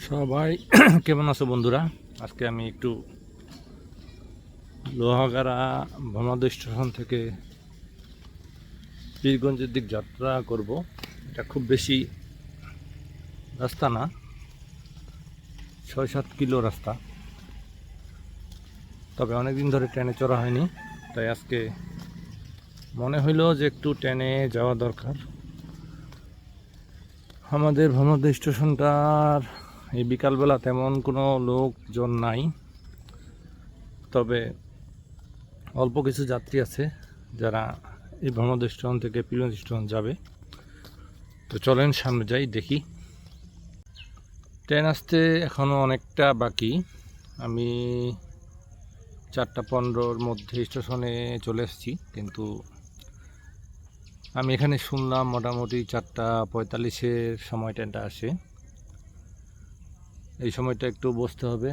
সবাই কেমন আছো বন্ধুরা? আজকে আমি একটু লোহাগাড়া ভ্রমণ স্টেশন থেকে পীরগঞ্জের দিক যাত্রা করব। এটা খুব বেশি রাস্তা না, ৬-৭ কিলো রাস্তা। তবে অনেকদিন ধরে ট্রেনে চড়া হয়নি, তাই আজকে মনে হইল যে একটু ট্রেনে যাওয়া দরকার। আমাদের ভ্রমণ স্টেশনটার এই বিকালবেলা তেমন কোনো লোকজন নাই, তবে অল্প কিছু যাত্রী আছে যারা এই ভ্রমণ স্টেশন থেকে পীরগঞ্জ স্টেশন যাবে। তো চলেন সামনে যাই, দেখি। ট্রেন আসতে এখনও অনেকটা বাকি। আমি 4:15-র মধ্যে স্টেশনে চলে এসেছি, কিন্তু আমি এখানে শুনলাম মোটামুটি 4:45-এর সময় ট্রেনটা আসে। এই সময়টা একটু বসতে হবে,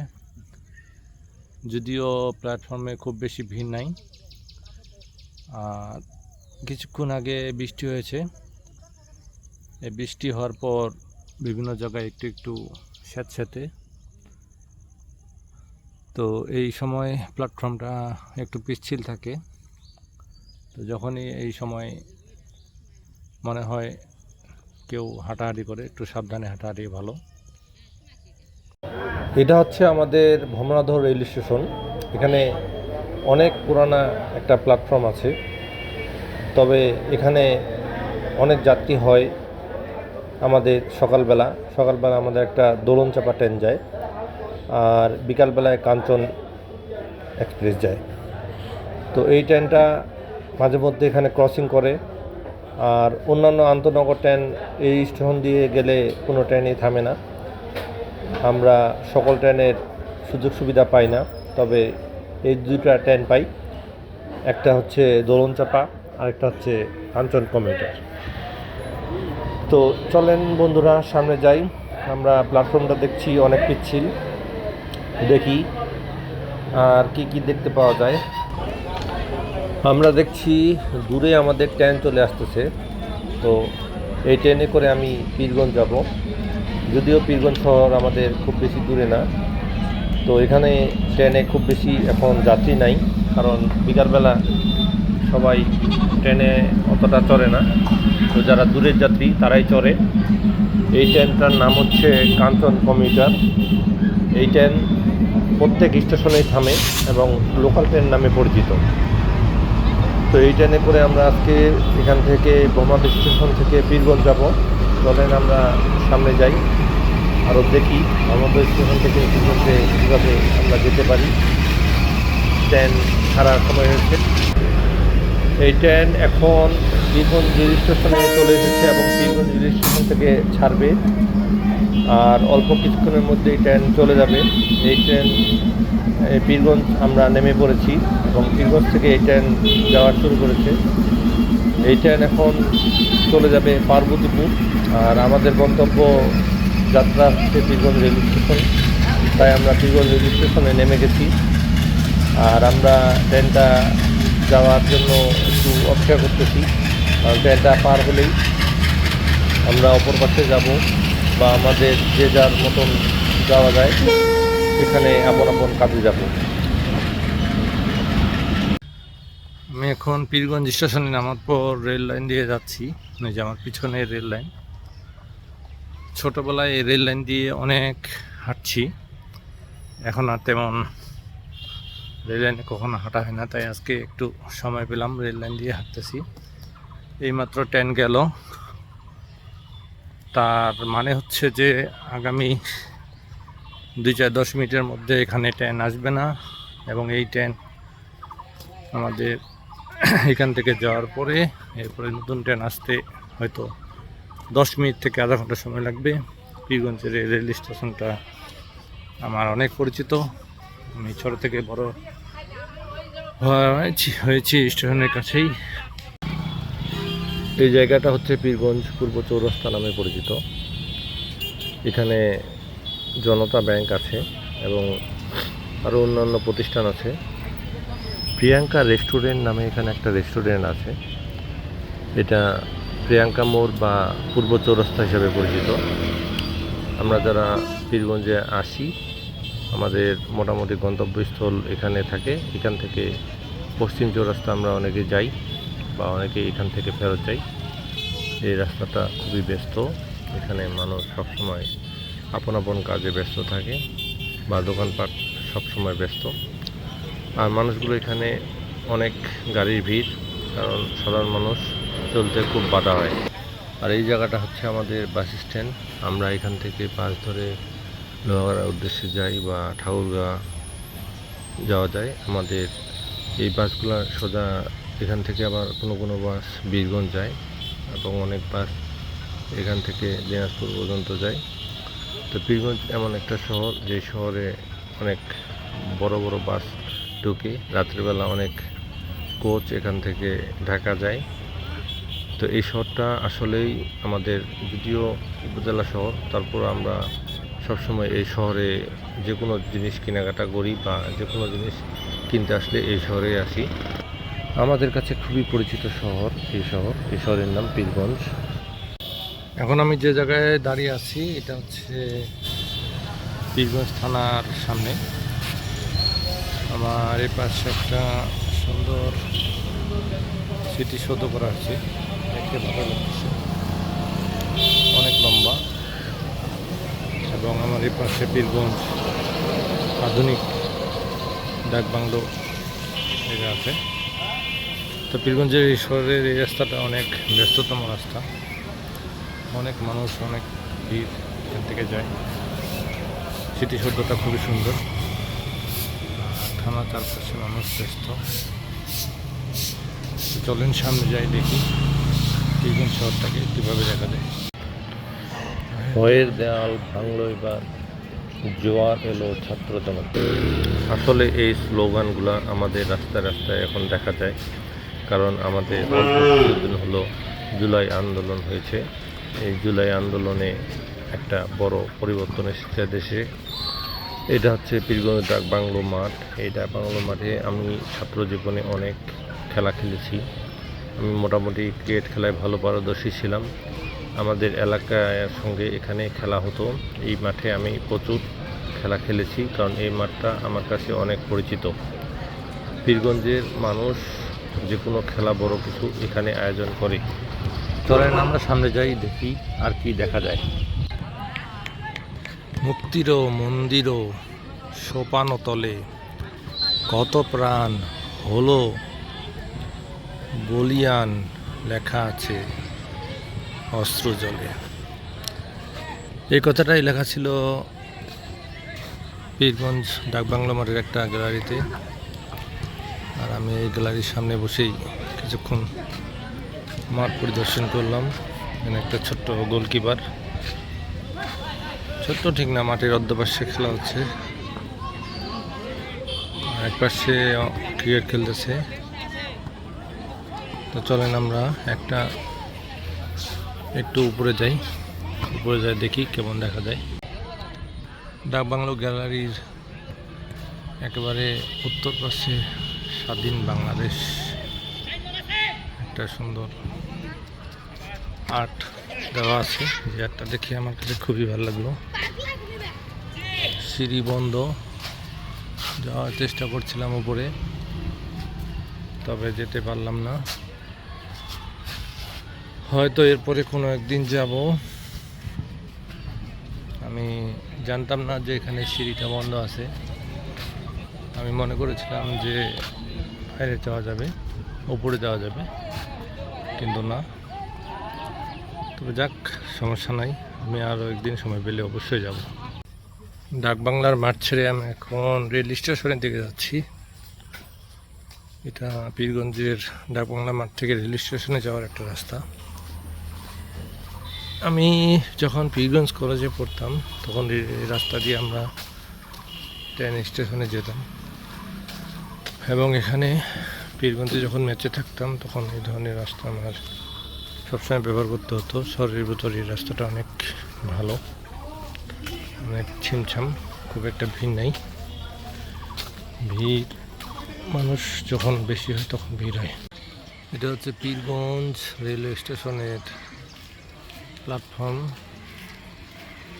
যদিও প্ল্যাটফর্মে খুব বেশি ভিড় নাই। আর কিছুক্ষণ আগে বৃষ্টি হয়েছে, এই বৃষ্টি হওয়ার পর বিভিন্ন জায়গায় একটু একটু স্যাঁতস্যাঁতে, তো এই সময় প্ল্যাটফর্মটা একটু পিচ্ছিল থাকে। তো যখনই এই সময় মনে হয় কেউ হাঁটাহাঁটি করে, একটু সাবধানে হাঁটাহাঁটি ভালো। এটা হচ্ছে আমাদের ভমরাধর রেল স্টেশন। এখানে অনেক পুরানা একটা প্ল্যাটফর্ম আছে, তবে এখানে অনেক যাত্রী হয়। আমাদের সকালবেলা আমাদের একটা দোলন চাপা ট্রেন যায়, আর বিকালবেলায় কাঞ্চন এক্সপ্রেস যায়। তো এই ট্রেনটা মাঝে মধ্যে এখানে ক্রসিং করে, আর অন্যান্য আন্তনগর ট্রেন এই স্টেশন দিয়ে গেলে কোনো ট্রেনই থামে না। আমরা সকল ট্রেনের সুযোগ সুবিধা পাই না, তবে এই দুইটা ট্রেন পাই। একটা হচ্ছে দোলন চাপা, আরেকটা হচ্ছে কাঞ্চন কমিউটার। তো চলেন বন্ধুরা সামনে যাই। আমরা প্ল্যাটফর্মটা দেখছি অনেক পিচ্ছিল, দেখি আর কি কি দেখতে পাওয়া যায়। আমরা দেখছি দূরে আমাদের ট্রেন চলে আসতেছে। তো এই ট্রেনে করে আমি পীরগঞ্জ যাব, যদিও পীরগঞ্জ শহর আমাদের খুব বেশি দূরে না। তো এখানে ট্রেনে খুব বেশি এখন যাত্রী নাই, কারণ বিকালবেলা সবাই ট্রেনে অতটা চড়ে না। তো যারা দূরের যাত্রী তারাই চড়ে। এই ট্রেনটার নাম হচ্ছে কাঞ্চন কমিউটার। এই ট্রেন প্রত্যেক স্টেশনেই থামে এবং লোকাল ট্রেন নামে পরিচিত। তো এই ট্রেনে করে আমরা আজকে এখান থেকে বোমাদি স্টেশন থেকে পীরগঞ্জ যাব। চলেন আমরা সামনে যাই, আরও দেখি আমাদের স্টেশন থেকে পীরগঞ্জে কীভাবে আমরা যেতে পারি। ট্রেন ছাড়ার সময় হয়েছে। এই ট্রেন এখন পীরগঞ্জ রেল স্টেশনে চলে এসেছে এবং পীরগঞ্জ রেল স্টেশন থেকে ছাড়বে, আর অল্প কিছুক্ষণের মধ্যেই ট্রেন চলে যাবে। এই ট্রেন পীরগঞ্জ আমরা নেমে পড়েছি এবং পীরগঞ্জ থেকে এই ট্রেন যাওয়া শুরু করেছে। এই ট্রেন এখন চলে যাবে পার্বতীপুর, আর আমাদের গন্তব্য যাত্রা হচ্ছে পীরগঞ্জ রেল স্টেশন। তাই আমরা পীরগঞ্জ রেল স্টেশনে নেমে গেছি, আর আমরা ট্রেনটা যাওয়ার জন্য একটু অপেক্ষা করতেছি, কারণ ট্রেনটা পার হলেই আমরা অপর পাশে যাব, বা আমাদের যে যার মতন যাওয়া যায় সেখানে আপন আপন কাজে যাব। আমি এখন পীরগঞ্জ স্টেশনে নামার পর রেল লাইন দিয়ে যাচ্ছি, যে আমার পিছনের রেল লাইন। ছোটোবেলায় এই রেল লাইন দিয়ে অনেক হাঁটছি, এখন আর তেমন রেল লাইনে কখনো হাঁটা হয় না, তাই আজকে একটু সময় পেলাম, রেল লাইন দিয়ে হাঁটতেছি। এইমাত্র ট্রেন গেল, তার মানে হচ্ছে যে আগামী 2-10 মিনিটের মধ্যে এখানে ট্রেন আসবে না, এবং এই ট্রেন আমাদের এখান থেকে যাওয়ার পরে এরপরে নতুন ট্রেন আসতে হয়তো 10 মিনিট থেকে আধা ঘন্টা সময় লাগবে। পীরগঞ্জের রেল স্টেশনটা আমার অনেক পরিচিত, আমি ছোটো থেকে বড় হয়েছি স্টেশনের কাছেই। এই জায়গাটা হচ্ছে পীরগঞ্জ পূর্ব চৌরাস্তা নামে পরিচিত। এখানে জনতা ব্যাংক আছে এবং আরও অন্যান্য প্রতিষ্ঠান আছে। প্রিয়াঙ্কা রেস্টুরেন্ট নামে এখানে একটা রেস্টুরেন্ট আছে, এটা প্রিয়াঙ্কা মোড় বা পূর্ব চৌরাস্তা হিসাবে পরিচিত। আমরা যারা পীরগঞ্জে আসি, আমাদের মোটামুটি গন্তব্যস্থল এখানে থাকে। এখান থেকে পশ্চিম চৌরাস্তা আমরা অনেকে যাই বা অনেকে এখান থেকে ফেরত যাই। এই রাস্তাটা খুবই ব্যস্ত, এখানে মানুষ সবসময় আপন আপন কাজে ব্যস্ত থাকে বা দোকানপাট সবসময় ব্যস্ত। আর মানুষগুলো এখানে অনেক গাড়ির ভিড়, কারণ সাধারণ মানুষ চলতে খুব বাধা হয়। আর এই জায়গাটা হচ্ছে আমাদের বাস স্ট্যান্ড। আমরা এখান থেকে বাস ধরে লোহাগাড়ার উদ্দেশ্যে যাই বা ঠাকুরগাঁ যাওয়া যায়। আমাদের এই বাসগুলো সোজা এখান থেকে, আবার কোনো কোনো বাস বীরগঞ্জ যায় এবং অনেক বাস এখান থেকে দিনাজপুর পর্যন্ত যায়। তো বীরগঞ্জ এমন একটা শহর, যে শহরে অনেক বড় বড় বাস ঢুকে, রাত্রিবেলা অনেক কোচ এখান থেকে ঢাকা যায়। তো এই শহরটা আসলেই আমাদের, যদিও উপজেলা শহর, তারপর আমরা সবসময় এই শহরে যে কোনো জিনিস কেনাকাটা করি বা যে কোনো জিনিস কিনতে আসলে এই শহরে আসি। আমাদের কাছে খুবই পরিচিত শহর এই শহরের নাম পীরগঞ্জ। এখন আমি যে জায়গায় দাঁড়িয়ে আছি এটা হচ্ছে পীরগঞ্জ থানার সামনে। আমার এই পাশে একটা সুন্দর স্মৃতিসৌধ করা হচ্ছে, দেখতে ভালো লাগছে, অনেক লম্বা। এবং আমার এই পাশে পীরগঞ্জ আধুনিক ডাক বাংলো এটা আছে। তো পীরগঞ্জের এই শহরের এই রাস্তাটা অনেক ব্যস্ততম রাস্তা, অনেক মানুষ, অনেক ভিড় এখান থেকে যায়। স্মৃতিসৌধটা খুবই সুন্দর, থানার চারপাশে মানুষ ব্যস্ত। চলেন সামনে যাই, দেখি পীরগঞ্জ শহরটাকে কীভাবে দেখা যায়। ভয়ের দেয়াল ভাঙল এবার, জোয়ার এলো ছাত্র জনতা। আসলে এই স্লোগানগুলা আমাদের রাস্তায় রাস্তায় এখন দেখা যায়, কারণ আমাদের অল্প কিছুদিন হলো জুলাই আন্দোলন হয়েছে। এই জুলাই আন্দোলনে একটা বড় পরিবর্তন এসেছে দেশে। এটা হচ্ছে পীরগঞ্জ ডাক বাংলো মাঠ। এই ডাক বাংলো মাঠে আমি ছাত্র জীবনে অনেক খেলা খেলেছি। আমি মোটামুটি ক্রিকেট খেলায় ভালো পারদর্শী ছিলাম। আমাদের এলাকার সঙ্গে এখানে খেলা হতো। এই মাঠে আমি প্রচুর খেলা খেলেছি, কারণ এই মাঠটা আমার কাছে অনেক পরিচিত। পীরগঞ্জের মানুষ যে কোনো খেলা, বড় কিছু এখানে আয়োজন করে। চলেন আমরা সামনে যাই, দেখি আর কি দেখা যায়। মুক্তিরও মন্দিরও সোপান তলে, কত প্রাণ হলো বলিয়ান, লেখা আছে অস্ত্র জলে। এই কথাটাই লেখা ছিল পীরগঞ্জ ডাকবাংলো মাঠের একটা গ্যালারিতে। আর আমি এই গ্যালারির সামনে বসেই কিছুক্ষণ মাঠ পরিদর্শন করলাম। এখানে একটা ছোট্ট গোলকিপার, ছোট্ট ঠিক না, মাঠের অর্ধপাশে খেলা হচ্ছে, এক পাশে ক্রিকেট খেলতেছে। তো চলেন আমরা একটু উপরে যাই দেখি কেমন দেখা যায়। ডাকবাংলো গ্যালারির একেবারে উত্তর পাশে স্বাধীন বাংলাদেশ, একটা সুন্দর আর্ট দেওয়া আছে, যে আর্টটা দেখে আমার কাছে খুবই ভালো লাগলো। সিঁড়ি বন্ধ, যাওয়ার চেষ্টা করছিলাম উপরে, তবে যেতে পারলাম না। হয়তো এরপরে কোনো একদিন যাব। আমি জানতাম না যে এখানে সিঁড়িটা বন্ধ আছে। আমি মনে করেছিলাম যে বাইরে যাওয়া যাবে, উপরে যাওয়া যাবে, কিন্তু না। তবে যাক, সমস্যা নাই, আমি আরও একদিন সময় পেলে অবশ্যই যাব। ডাকবাংলার মাঠ ছেড়ে আমি এখন রেল স্টেশনের দিকে যাচ্ছি। এটা পীরগঞ্জের ডাকবাংলা মাঠ থেকে রেল স্টেশনে যাওয়ার একটা রাস্তা। আমি যখন পীরগঞ্জ কলেজে পড়তাম তখন এই রাস্তা দিয়ে আমরা ট্রেন স্টেশনে যেতাম, এবং এখানে পীরগঞ্জে যখন ম্যাচে থাকতাম তখন এই ধরনের রাস্তা আমার সবসময় ব্যবহার করতে হতো। শহরের ভিতরে এই রাস্তাটা অনেক ভালো, অনেক ছিমছাম, খুব একটা ভিড় নাই। ভিড়, মানুষ যখন বেশি হয় তখন ভিড় হয়। এটা হচ্ছে পীরগঞ্জ রেলওয়ে স্টেশনের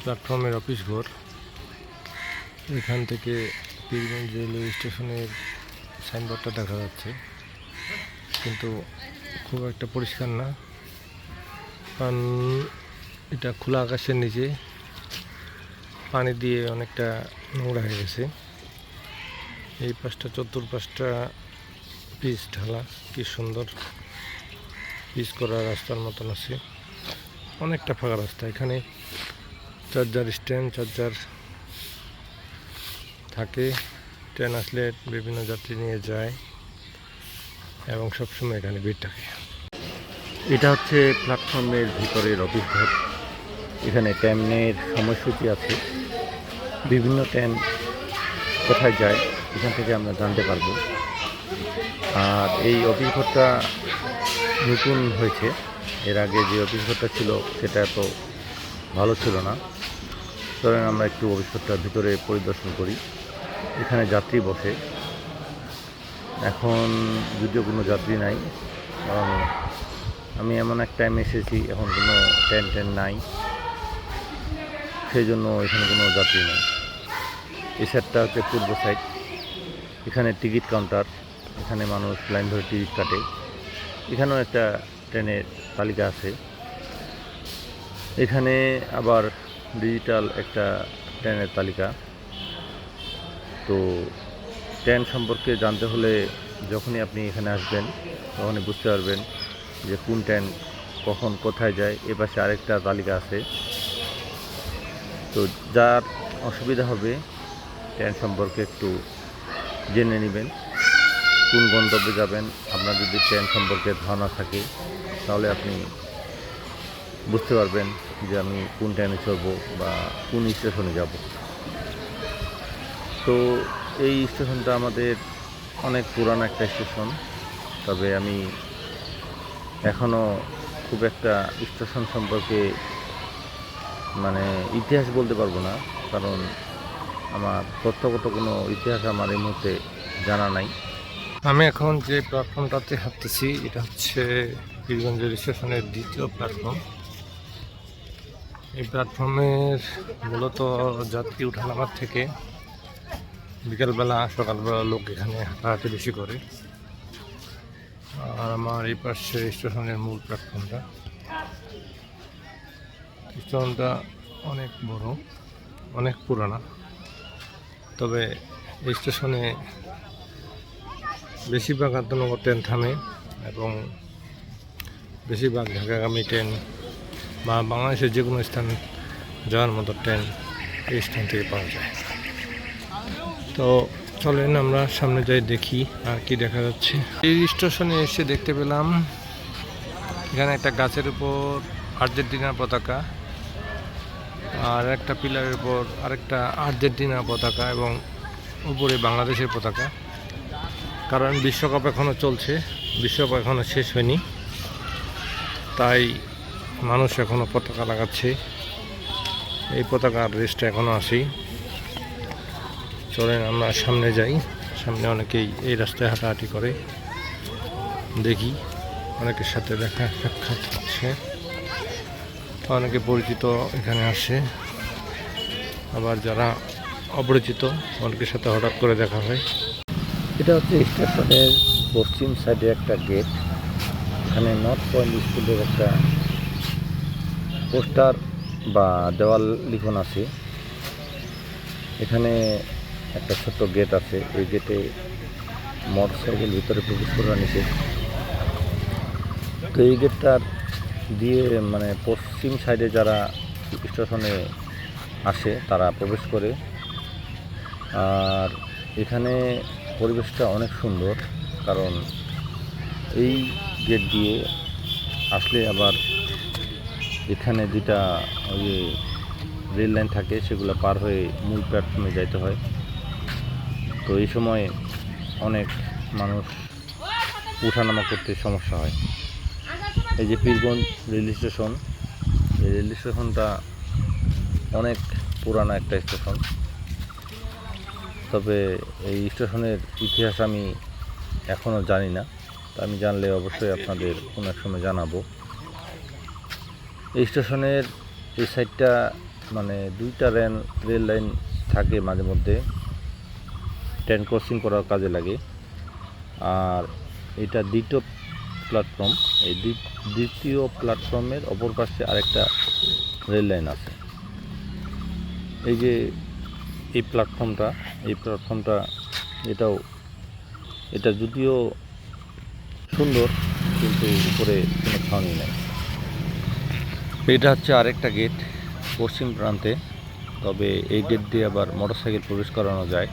প্ল্যাটফর্মের অফিস ঘর। এখান থেকে পীরগঞ্জ রেলওয়ে স্টেশনের সাইনবোর্ডটা দেখা যাচ্ছে, কিন্তু খুব একটা পরিষ্কার না, কারণ এটা খোলা আকাশের নিচে পানি দিয়ে অনেকটা নোংরা হয়ে গেছে। এই পাশটা চতুর্পাশটা পিচ ঢালা, কি সুন্দর পিচ করা রাস্তার মতন আছে, অনেকটা ফাঁকা রাস্তা। এখানে চার্জার স্ট্যান্ড, চার্জার থাকে, ট্রেন আসলে বিভিন্ন যাত্রী নিয়ে যায় এবং সবসময় এখানে ভিড় থাকে। এটা হচ্ছে প্ল্যাটফর্মের ভিতরের অফিস ঘর। এখানে ট্রেনের সময়সূচি আছে, বিভিন্ন ট্রেন কোথায় যায় এখান থেকে আমরা জানতে পারবো। আর এই অফিস ঘরটা নতুন হয়েছে, এর আগে যে অফিস ঘরটা ছিল সেটা এত ভালো ছিল না। ধরেন আমরা একটু অফিস ঘরটার ভিতরে পরিদর্শন করি। এখানে যাত্রী বসে, এখন যদিও কোনো যাত্রী নাই, কারণ আমি এমন এক টাইমে এসেছি এখন কোনো ট্রেন নাই, সেই জন্য এখানে কোনো যাত্রী নেই। এই সাইডটা হচ্ছে পূর্ব সাইড, এখানে টিকিট কাউন্টার, এখানে মানুষ লাইন ধরে টিকিট কাটে। এখানেও একটা ট্রেনের তালিকা আছে, এখানে আবার ডিজিটাল একটা ট্রেনের তালিকা। তো ট্রেন সম্পর্কে জানতে হলে যখনই আপনি এখানে আসবেন তখনই বুঝতে পারবেন যে কোন ট্রেন কখন কোথায় যায়। এ পাশে আরেকটা তালিকা আছে। তো যার অসুবিধা হবে ট্রেন সম্পর্কে একটু জেনে নেবেন, কোন গন্তব্যে যাবেন। আপনার যদি ট্রেন সম্পর্কে ধারণা থাকে তাহলে আপনি বুঝতে পারবেন যে আমি কোন ট্রেনে চড়ব বা কোন স্টেশনে যাব। তো এই স্টেশনটা আমাদের অনেক পুরানো একটা স্টেশন, তবে আমি এখনও খুব একটা স্টেশন সম্পর্কে মানে ইতিহাস বলতে পারবো না, কারণ আমার তথ্যগত কোনো ইতিহাস আমার এই মুহূর্তে জানা নাই। আমি এখন যে প্ল্যাটফর্মটাতে হাঁটতেছি এটা হচ্ছে পীরগঞ্জ রেল স্টেশনের দ্বিতীয় প্ল্যাটফর্ম। এই প্ল্যাটফর্মের মূলত যাত্রী ওঠানামার থেকে বিকালবেলা সকালবেলা লোক এখানে হাঁটাহাঁটি বেশি করে। আর আমার এই পাশে স্টেশনের মূল প্ল্যাটফর্মটা, স্টেশনটা অনেক বড়, অনেক পুরানা, তবে এই স্টেশনে বেশিরভাগ আন্তনগর ট্রেন থামে এবং বেশিরভাগ ঢাকাগামী ট্রেন বা বাংলাদেশের যে কোনো স্থান যাওয়ার মতো ট্রেন এই স্থান থেকে পাওয়া যায়। তো চলেন আমরা সামনে যাই, দেখি আর কি দেখা যাচ্ছে। এই স্টেশনে এসে দেখতে পেলাম এখানে একটা গাছের উপর আর্জেন্টিনার পতাকা, আর একটা পিলারের উপর আরেকটা আর্জেন্টিনার পতাকা এবং উপরে বাংলাদেশের পতাকা। কারণ বিশ্বকাপ এখনও চলছে, বিশ্বকাপ এখনও শেষ হয়নি, তাই মানুষ এখনও পতাকা লাগাচ্ছে। এই পতাকার রেসটা এখনও আসেই। চলেন আমরা সামনে যাই, সামনে অনেকেই এই রাস্তায় হাঁটাহাঁটি করে, দেখি অনেকের সাথে দেখা সাক্ষাৎ হচ্ছে, অনেকে পরিচিত এখানে আসে, আবার যারা অপরিচিত অনেকের সাথে হঠাৎ করে দেখা হয়। এটা হচ্ছে স্টেশনের পশ্চিম সাইডে একটা গেট, এখানে নর্থ পয়েন্ট স্কুলের একটা পোস্টার বা দেওয়াল লিখন আছে। এখানে একটা ছোট্ট গেট আছে, এই গেটে মোটরসাইকেল ভিতরে প্রবেশ করা নিষেধ। তো এই গেটটার দিয়ে মানে পশ্চিম সাইডে যারা স্টেশনে আসে তারা প্রবেশ করে। আর এখানে পরিবেশটা অনেক সুন্দর, কারণ এই গেট দিয়ে আসলে আবার এখানে দুইটা ওই রেল লাইন থাকে, সেগুলো পার হয়ে মূল প্ল্যাটফর্মে যাইতে হয়। তো এই সময় অনেক মানুষ উঠানামা করতে সমস্যা হয়। এই যে পীরগঞ্জ রেল স্টেশন, এই রেল স্টেশনটা অনেক পুরানো একটা স্টেশন, তবে এই স্টেশনের ইতিহাস আমি এখনও জানি না, তা আমি জানলে অবশ্যই আপনাদের কোনো এক সময় জানাবো। এই স্টেশনের এই সাইডটা মানে দুইটা রেল লাইন থাকে মাঝে মধ্যে, ট্রেন ক্রসিং করার কাজে লাগে। আর এটা দ্বিতীয় প্ল্যাটফর্ম, এই দ্বিতীয় প্ল্যাটফর্মের অপর পাশে আরেকটা রেল লাইন আছে। এই যে এই প্ল্যাটফর্মটা এটা যদিও সুন্দর, কিন্তু উপরে কোনো ছাউনি নেই। এটা হচ্ছে আরেকটা গেট পশ্চিম প্রান্তে, তবে এই গেট দিয়ে আবার মোটরসাইকেল প্রবেশ করানো যায়।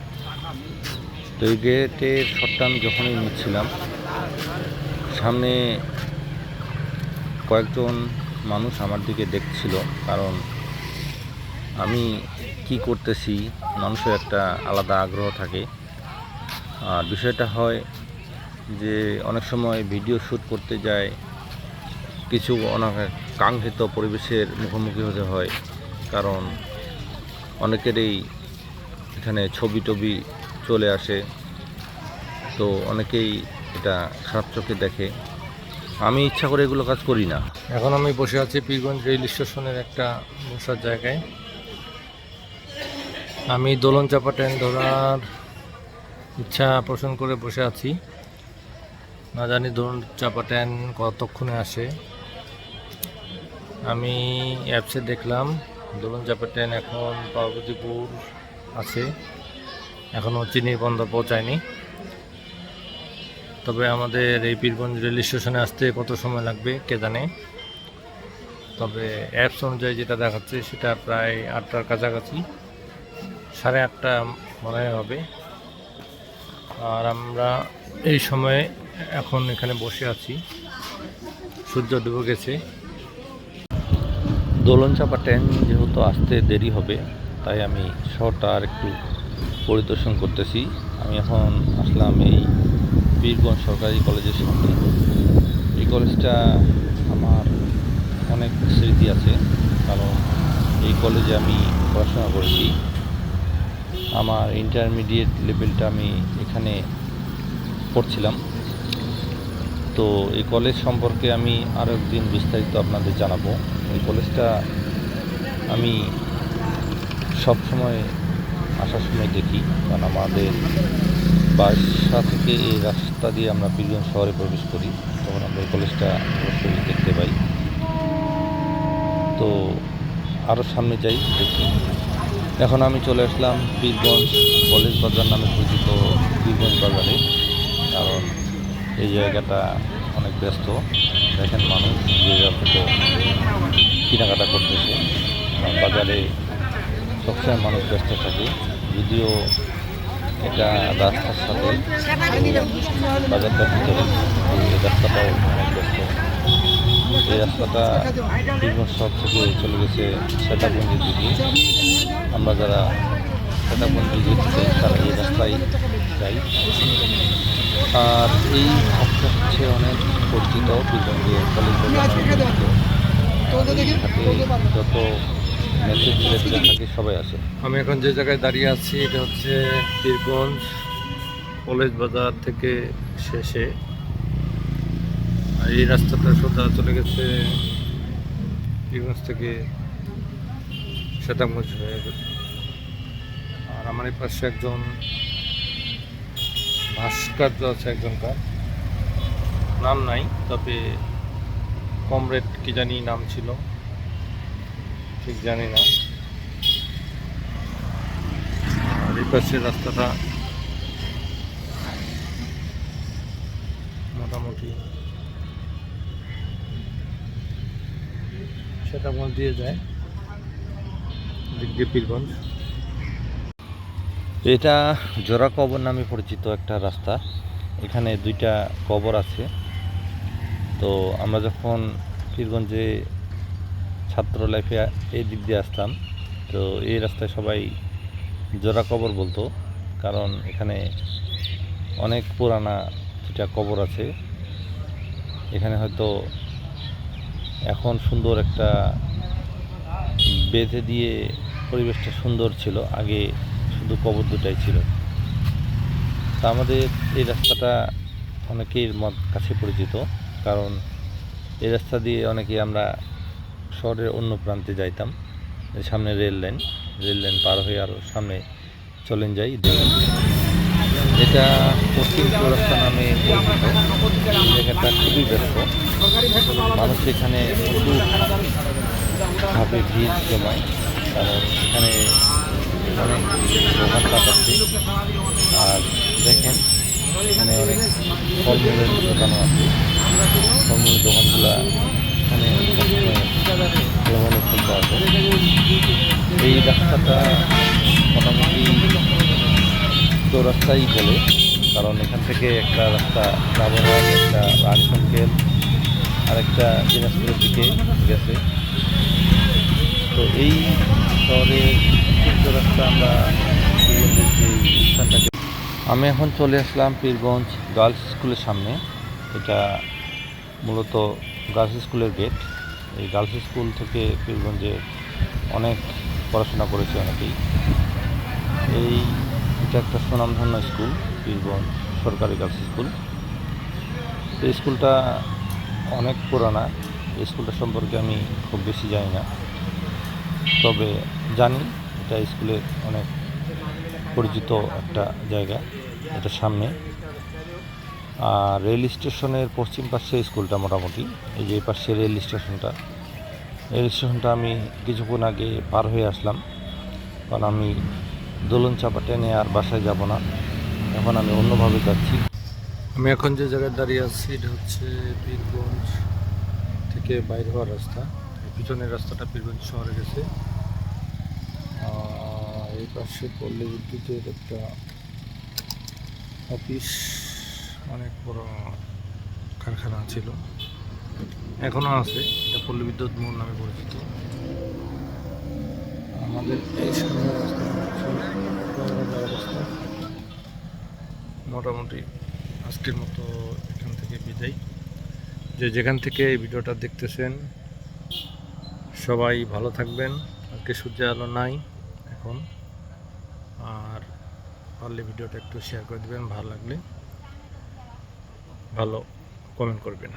তো এই গেটের শটটা আমি যখনই নিচ্ছিলাম, সামনে কয়েকজন মানুষ আমার দিকে দেখছিল, কারণ আমি কি করতেছি মানুষের একটা আলাদা আগ্রহ থাকে। আর বিষয়টা হয় যে অনেক সময় ভিডিও শ্যুট করতে যায়, কিছু কাঙ্ক্ষিত পরিবেশের মুখোমুখি হতে হয়, কারণ অনেকেরই এখানে ছবি টবি চলে আসে, তো অনেকেই এটা খারাপ চোখে দেখে। আমি ইচ্ছা করে এগুলো কাজ করি না। এখন আমি বসে আছি পীরগঞ্জ রেল স্টেশনের একটা বসার জায়গায়। আমি দোলন চাপা ট্রেন ধরার ইচ্ছা পোষণ করে বসে আছি। না জানি দোলন চাপা ট্রেন কতক্ষণে আসে। আমি অ্যাপসে দেখলাম দোলন চাপা ট্রেন এখন পার্বতীপুর আছে, এখনও চিনির বন্দর পৌঁছায়নি। তবে আমাদের এই পীরগঞ্জ রেল স্টেশনে আসতে কত সময় লাগবে কে জানে। তবে অ্যাপস অনুযায়ী যেটা দেখাচ্ছে সেটা প্রায় 8টার কাছাকাছি, 8:30 মনে হয় হবে। আর আমরা এই সময়ে এখন এখানে বসে আছি, সূর্য ডুবে গেছে। দোলন চাপা ট্রেন যেহেতু আসতে দেরি হবে, তাই আমি শহরটা আর একটু পরিদর্শন করতেছি। আমি এখন আসলাম এই পীরগঞ্জ সরকারি কলেজের সামনে। এই কলেজটা আমার অনেক স্মৃতি আছে, কারণ এই কলেজে আমি পড়াশোনা করেছি। আমার ইন্টারমিডিয়েট লেভেলটা আমি এখানে পড়ছিলাম। তো এই কলেজ সম্পর্কে আমি আরও একদিন বিস্তারিত আপনাদের জানাবো। এই কলেজটা আমি সবসময় আসার সময় দেখি, কারণ আমাদের বাসা থেকে এই রাস্তা দিয়ে আমরা পীরগঞ্জ শহরে প্রবেশ করি, তখন আমরা এই কলেজটা অবশ্যই দেখতে পাই। তো আরও সামনে যাই, দেখি। এখন আমি চলে আসলাম পীরগঞ্জ কলেজ বাজার নামে পরিচিত পীরগঞ্জ বাজারে, কারণ এই জায়গাটা অনেক ব্যস্ত। দেখেন মানুষ যে যার কেনাকাটা করতেছে, কারণ বাজারে সবসময় মানুষ ব্যস্ত থাকে। যদিও এটা রাস্তার সাথে বাজারটার ভিতরে, এই রাস্তাটাও অনেক ব্যস্ত। এই রাস্তাটা পীরগঞ্জ শহর থেকে চলে গেছে সেতাবন্দির দিকে। আমরা যারা সেতাবন্দি যেতে চাই তারা এই রাস্তায় যাই। আর এই ঘাটটা হচ্ছে অনেক পরিচিত, পীরগঞ্জে কলেজ যত মেসেজ ছেলেপেলে থাকে সবাই আসে। আমি এখন যে জায়গায় দাঁড়িয়ে আছি এটা হচ্ছে পীরগঞ্জ কলেজ বাজার থেকে শেষে। আর এই রাস্তাটা সোজা চলে গেছে পীরগঞ্জ থেকে শ্বেতাঙ্গঞ্জ হয়ে গেছে। আর আমার এই পাশে একজন ভাস্কর্য আছে, একজনকার নাম নাই, তবে কমরেড কি জানি নাম ছিল, ঠিক জানি না। আর এই পাশের রাস্তাটা মোটামুটি সেটাগঞ্জ দিয়ে যায়, দিক দিয়ে পীরগঞ্জ। এটা জোড়া কবর নামে পরিচিত একটা রাস্তা। এখানে 2টা কবর আছে। তো আমরা যখন পীরগঞ্জে ছাত্র লাইফে এই দিক দিয়ে আসতাম, তো এই রাস্তায় সবাই জোড়া কবর বলতো, কারণ এখানে অনেক পুরানা 2টা কবর আছে। এখানে হয়তো এখন সুন্দর একটা বেঁধে দিয়ে পরিবেশটা সুন্দর ছিল, আগে শুধু কবর 2টাই ছিল। তা আমাদের এই রাস্তাটা অনেকের কাছে পরিচিত, কারণ এই রাস্তা দিয়ে অনেকেই আমরা শহরের অন্য প্রান্তে যাইতাম। সামনে রেল লাইন, রেল লাইন পার হয়ে আরও সামনে চলেন যাই দেখুন। এটা পশ্চিম চৌরাস্তা নামে পরিচিত। এই জায়গাটা খুবই ব্যস্ত, মানুষ এখানে প্রচুরভাবে ভিড় জমায়, কারণ এখানে অনেক দোকানপাট আছে। আর দেখেন এখানে অনেক ফলমূলের দোকানও আছে। ফলমূলের দোকানগুলো এখানে ভালো ভালো ফল পাওয়া যায়। এই রাস্তাটা মোটামুটি চৌরাস্তাই বলে, কারণ এখান থেকে একটা রাস্তা রাবণহাট, একটা রানী সংকেল, আর একটা দিনাজপুরের দিকে গেছে। তো এই শহরের চৌরাস্তা আমরা পীরগঞ্জের যে স্থানটাকে, আমি এখন চলে আসলাম পীরগঞ্জ গার্লস স্কুলের সামনে। এটা মূলত গার্লস স্কুলের গেট। এই গার্লস স্কুল থেকে পীরগঞ্জে অনেক পড়াশোনা করেছে অনেকেই। এটা একটা সুনামধন্য স্কুল, পীরগঞ্জ সরকারি গার্লস স্কুল। এই স্কুলটা অনেক পুরানা। এই স্কুলটা সম্পর্কে আমি খুব বেশি জানি না, তবে জানি এটা স্কুলের অনেক পরিচিত একটা জায়গা, এটা সামনে। আর রেল স্টেশনের পশ্চিম পাশে স্কুলটা মোটামুটি। এই যে পাশে রেল স্টেশনটা আমি কিছুক্ষণ আগে পার হয়ে আসলাম, কারণ আমি দোলন চাপা টেনে আর বাসায় যাব না, এখন আমি অন্যভাবে যাচ্ছি। আমি এখন যে জায়গায় দাঁড়িয়ে আছি এটা হচ্ছে পীরগঞ্জ থেকে বাইর হওয়ার রাস্তা। এই পিছনের রাস্তাটা পীরগঞ্জ শহরে গেছে। এই পাশে পল্লী বিদ্যুতের একটা অফিস, অনেক বড় কারখানা ছিল, এখনও আছে। এটা পল্লী বিদ্যুৎ মোড় নামে পরিচিত। আমাদের এই সামনের রাস্তা মোটামুটি আজকের মতো এখান থেকে বিদায়। যেখান থেকে এই ভিডিওটা দেখতেছেন সবাই ভালো থাকবেন। আজকে সূর্যের আলো নাই এখন, আর পারলে ভিডিওটা একটু শেয়ার করে দেবেন, ভালো লাগলে ভালো কমেন্ট করবেন।